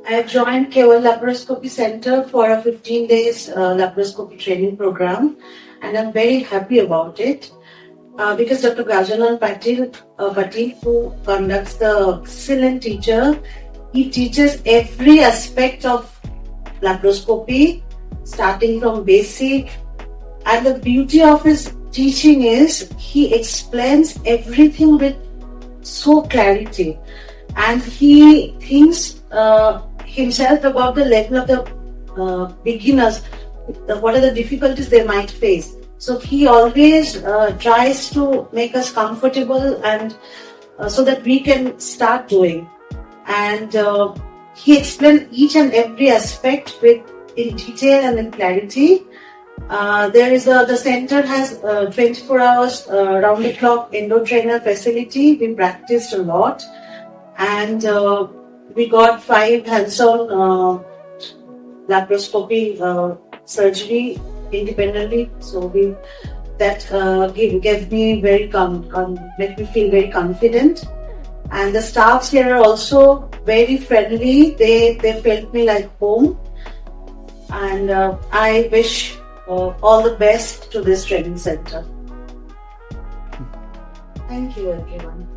I joined Kewal Laparoscopy Centre for a 15 days laparoscopy training program, and I'm very happy about it because Dr. Gajanan Patil, who conducts the excellent teacher, he teaches every aspect of laparoscopy, starting from basic. And the beauty of his teaching is he explains everything with so clarity, and he thinks himself about the level of the beginners, what are the difficulties they might face. So he always tries to make us comfortable and so that we can start doing. And he explained each and every aspect in detail and in clarity. The center has 24 hours round the clock endo trainer facility. We practiced a lot, and we got 5 hands-on laparoscopy surgery independently. So gave me made me feel very confident. And the staffs here are also very friendly. They felt me like home, and I wish all the best to this training center. Thank you, everyone.